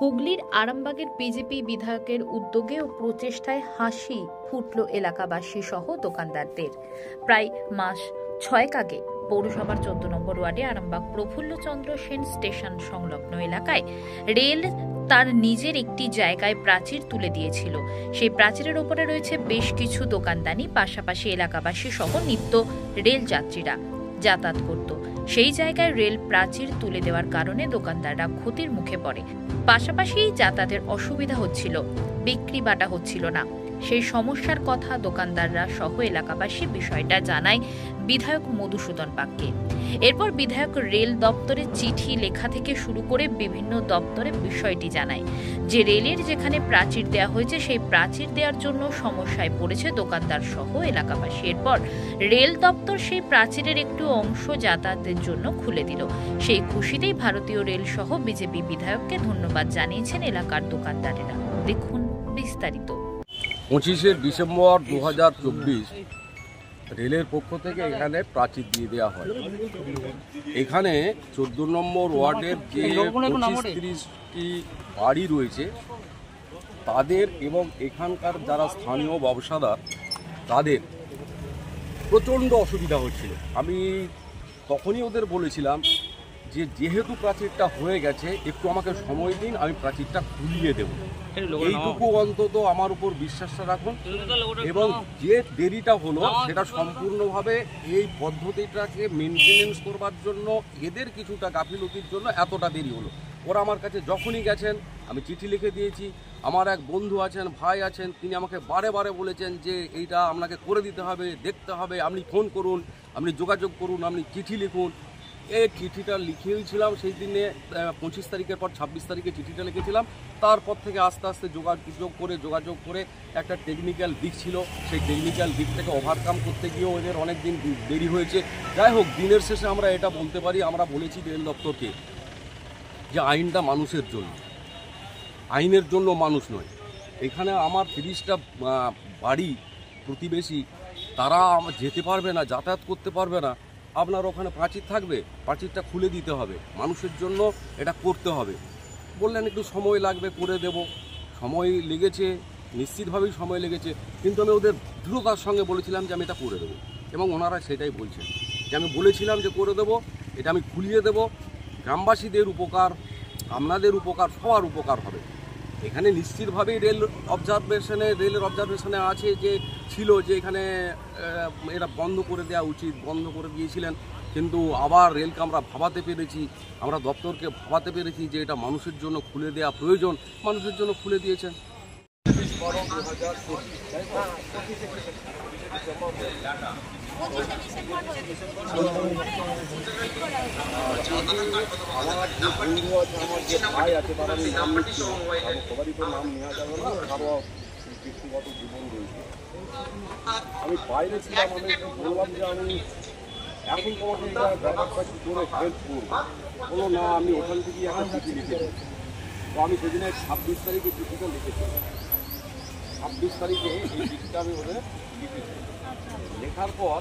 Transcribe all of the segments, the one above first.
হুগলির আরামবাগের বিজেপি বিধায়কের উদ্যোগে ও প্রচেষ্টায় হাসি ফুটল এলাকাবাসী সহ দোকানদারদের। প্রায় মাস 6 আগে পৌরসভার 14 নম্বর ওয়ার্ডে আরামবাগ প্রফুল্লচন্দ্র সেন স্টেশন সংলগ্ন এলাকায় রেল তার নিজের একটি জায়গায় প্রাচীর তুলে দিয়েছিল। সেই প্রাচীরের উপরে রয়েছে বেশ কিছু দোকানদানি, পাশাপাশি এলাকাবাসী সহ নিত্য রেল যাত্রীরা যাতায়াত করত। সেই জায়গায় রেল প্রাচীর তুলে দেওয়ার কারণে দোকানদাররা ক্ষতির মুখে পড়ে, পাশাপাশি যাতায়াতের অসুবিধা হচ্ছিল, বিক্রি বাটা হচ্ছিল না। সেই সমস্যার কথা দোকানদাররা সহ এলাকাবাসী বিষয়টা জানায় বিধায়ক মধুসূদন পাককে। এরপর বিধায়ক রেল দপ্তরে চিঠি লেখা থেকে শুরু করে বিভিন্ন দপ্তরে বিষয়টি জানায় যে রেলের যেখানে প্রাচীর দেওয়া হয়েছে সেই প্রাচীর দেওয়ার জন্য সমস্যায় পড়েছে দোকানদার সহ এলাকাবাসী। এরপর রেল দপ্তর সেই প্রাচীরের একটু অংশ যাতায়াতের জন্য খুলে দিল। সেই খুশিতেই ভারতীয় রেল সহ বিজেপি বিধায়ককে ধন্যবাদ জানিয়েছেন এলাকার দোকানদারেরা। দেখুন বিস্তারিত। 25শে ডিসেম্বর 2024 রেলের পক্ষ থেকে এখানে প্রাচীর দিয়ে দেওয়া হয়। এখানে 14 নম্বর ওয়ার্ডের যে 25-30টি বাড়ি রয়েছে তাদের এবং এখানকার যারা স্থানীয় ব্যবসাদার তাদের প্রচণ্ড অসুবিধা হচ্ছিল। আমি তখনই ওদের বলেছিলাম যে যেহেতু প্রাচীরটা হয়ে গেছে একটু আমাকে সময় দিন, আমি প্রাচীরটা খুলিয়ে দেব, এইটুকু অন্তত আমার উপর বিশ্বাসটা রাখুন। এবং যে দেরিটা হলো সেটা সম্পূর্ণভাবে এই পদ্ধতিটাকে মেনটেনেন্স করবার জন্য এদের কিছুটা গাফিলতির জন্য এতটা দেরি হলো। ওরা আমার কাছে যখনই গেছেন আমি চিঠি লিখে দিয়েছি। আমার এক বন্ধু আছেন, ভাই আছেন, তিনি আমাকে বারে বারে বলেছেন যে এইটা আপনাকে করে দিতে হবে, দেখতে হবে, আপনি ফোন করুন, আপনি যোগাযোগ করুন, আপনি চিঠি লিখুন। এই চিঠিটা লিখেছিলাম সেই দিনে 25 তারিখের পর 26 তারিখে চিঠিটা লিখেছিলাম। তারপর থেকে আস্তে আস্তে যোগাযোগ করে একটা টেকনিক্যাল দিক ছিল, সেই টেকনিক্যাল দিক থেকে ওভারকাম করতে গিয়েও ওদের অনেক দিন দেরি হয়েছে। যাই হোক, দিনের শেষে আমরা এটা বলতে পারি, আমরা বলেছি রেল দপ্তরকে যে আইনটা মানুষের জন্য, আইনের জন্য মানুষ নয়। এখানে আমার 30টা বাড়ি প্রতিবেশী, তারা যেতে পারবে না, যাতায়াত করতে পারবে না। আপনার ওখানে প্রাচীর থাকবে, প্রাচীরটা খুলে দিতে হবে, মানুষের জন্য এটা করতে হবে। বললেন একটু সময় লাগবে, করে দেব। সময় লেগেছে, নিশ্চিতভাবেই সময় লেগেছে, কিন্তু আমি ওদের দৃঢ়তার সঙ্গে বলেছিলাম যে আমি এটা করে দেবো, এবং ওনারা সেটাই বলছেন যে আমি বলেছিলাম যে করে দেবো, এটা আমি খুলিয়ে দেব। গ্রামবাসীদের উপকার, আপনাদের উপকার, সবার উপকার হবে। এখানে নিশ্চিতভাবেই রেলের অবজারভেশনে আছে যে ছিল যে এখানে এটা বন্ধ করে দেওয়া উচিত, বন্ধ করে দিয়েছিলেন, কিন্তু আবার রেলকে আমরা ভাবাতে পেরেছি, আমরা দপ্তরকে ভাবাতে পেরেছি যে এটা মানুষের জন্য খুলে দেওয়া প্রয়োজন, মানুষের জন্য খুলে দিয়েছেন। আমার যে বন্ধু আছে, আমার যে ভাই আছে, তারা আমি নাম নিচ্ছি, সবারই তো নাম নেওয়া যাবে না, কারো ব্যক্তিগত জীবন রয়েছে। আমি বাইরে ছিলাম, আমি বললাম যে আমি এখন তোমাকে ব্যাপারটা কী করে হেল্প করবো, বলো না আমি ওখান থেকেই একটা চিঠি লিখেছি। তো আমি সেদিনে 26 তারিখে চিঠিটা লিখেছি। 26 তারিখে এই চিঠিটা আমি ওদের লিখেছি। লেখার পর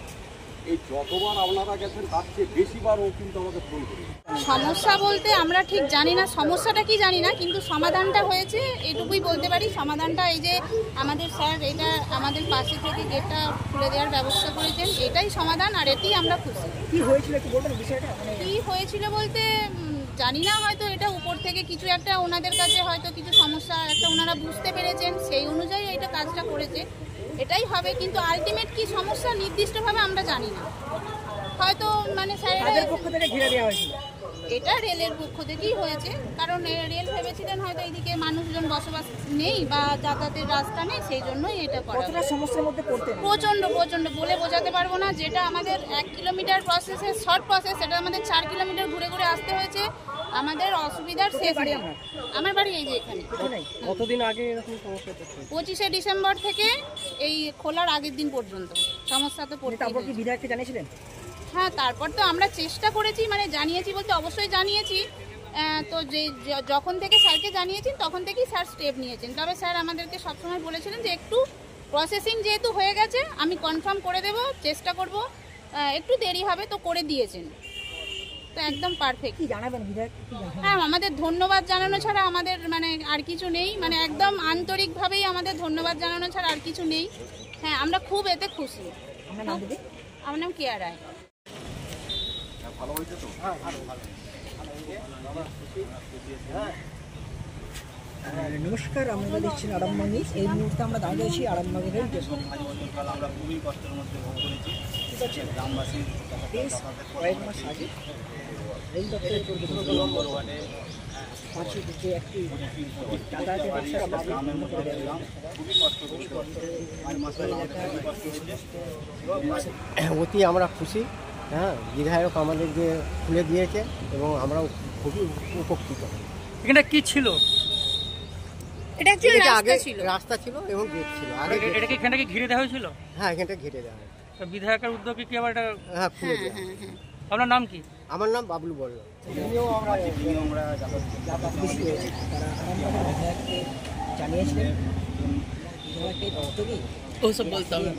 এই যতবার আপনারা গেছেন তার চেয়ে বেশিবার ও কিন্তু আমাকে ফোন করে। সমস্যা বলতে আমরা ঠিক জানি না সমস্যাটা কি জানি না, কিন্তু সমাধানটা হয়েছে এটুকুই বলতে পারি। সমাধানটা এই যে আমাদের স্যার এটা আমাদের পাশে থেকে গেটটা খুলে দেওয়ার ব্যবস্থা করেছেন, এটাই সমাধান, আর এতেই আমরা খুশি। কি হয়েছিল একটু বলবেন বিষয়টা? কি হয়েছিল বলতে জানি না, হয়তো এটা উপর থেকে কিছু একটা ওনাদের কাছে হয়তো কিছু সমস্যা একটা ওনারা বুঝতে পেরেছেন, সেই অনুযায়ী এটা কাজটা করেছে, এটাই হবে। কিন্তু আলটিমেট কি সমস্যা নির্দিষ্টভাবে আমরা জানি না, হয়তো মানে স্যারের পক্ষ থেকে ঘিরে দেওয়া হয়েছিল। এটা রেলের পক্ষ থেকেই হয়েছে, কারণ রেল ভেবেছিলেন হয়তো এইদিকে মানুষজন বসবাস নেই বা যাতায়াতের রাস্তা নেই, সেই জন্যই এটা করা। কতটা সমস্যার মধ্যে পড়তে? প্রচণ্ড বলে বোঝাতে পারবো না। যেটা আমাদের 1 কিলোমিটার প্রসেসের শর্ট প্রসেস, সেটা আমাদের 4 কিলোমিটার ঘুরে ঘুরে আসতে হয়েছে। আমাদের অসুবিধার শেষ নেই। আমার বাড়ি এই যে এখানে। কতদিন আগে এরকম সমস্যা? 25শে ডিসেম্বর থেকে এই খোলার আগের দিন পর্যন্ত সমস্যা তো পড়তে। তারপর কি বিধায়ককে জানিয়েছিলেন? হ্যাঁ, তারপর তো আমরা চেষ্টা করেছি, মানে জানিয়েছি বলতে অবশ্যই জানিয়েছি। তো যে যখন থেকে স্যারকে জানিয়েছেন তখন থেকেই স্যার স্টেপ নিয়েছেন। তবে স্যার আমাদেরকে সবসময় বলেছিলেন যে একটু প্রসেসিং যেহেতু হয়ে গেছে আমি কনফার্ম করে দেব, চেষ্টা করব, একটু দেরি হবে, তো করে দিয়েছেন। তো একদম পারফেক্ট। কি জানাবেন বিধায়ক, কি জানাবেন? হ্যাঁ, আমাদের ধন্যবাদ জানানো ছাড়া আমাদের মানে আর কিছু নেই, মানে একদম আন্তরিকভাবেই আমাদের ধন্যবাদ জানানো ছাড়া আর কিছু নেই। হ্যাঁ, আমরা খুব এতে খুশি। আপনার নাম দিদি? আমার নাম কেয়া রায়। নমস্কার, আমরা দেখছেন আরামবাগ নিউজ। এই মুহূর্তে আমরা দাঁড়িয়ে আছি আরামবাগের রেল স্টেশন। আমরা খুবই কষ্টের মধ্যে ভোগ করেছি। গ্রামবাসী বেশ কয়েক মাস আগে রেল দপ্তরের নম্বর ওয়ার্ডে পাঁচের যে একটি যাতায়াতের ব্যবস্থা বন্ধ করে দেওয়া হয়েছিল। খুবই কষ্ট করতে অতি আমরা খুশি। হ্যাঁ, বিধায়ক আমাদেরকে খুলে দিয়েছে এবং আমরাও খুবই উপকৃত। এখানটা কি ছিল? এটা অ্যাকচুয়ালি এটা রাস্তা আগে ছিল। রাস্তা ছিল এবং গেট ছিল আগে। এটাকে এখানটাকে ঘিরে দেওয়া হয়েছিল? হ্যাঁ, এখানটা ঘিরে দেওয়া হয়। তো বিধায়কের উদ্যোগে কি আবার এটা? হ্যাঁ, খুলে দেওয়া হয়। আপনার নাম কি? আমার নাম বাবলু বড়। আমরা খুশি হয়েছে। তারা আরামবাগের বিধায়ককে জানিয়েছিলেন, বিধায়কের উদ্যোগেই ওসব বলতে হবে।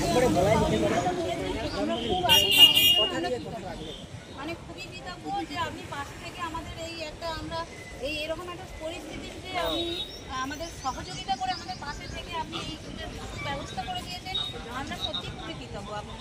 একবারে বলাই যেতে পারে আমরা খুব মানে খুবই কৃতজ্ঞ যে আপনি পাশে থেকে আমাদের এই একটা আমরা এই এরকম একটা পরিস্থিতিতে আপনি আমাদের সহযোগিতা করে আমাদের পাশে থেকে আপনি এই ব্যবস্থা করে দিয়েছেন। আমরা সত্যি খুবই কৃতজ্ঞ আপনার।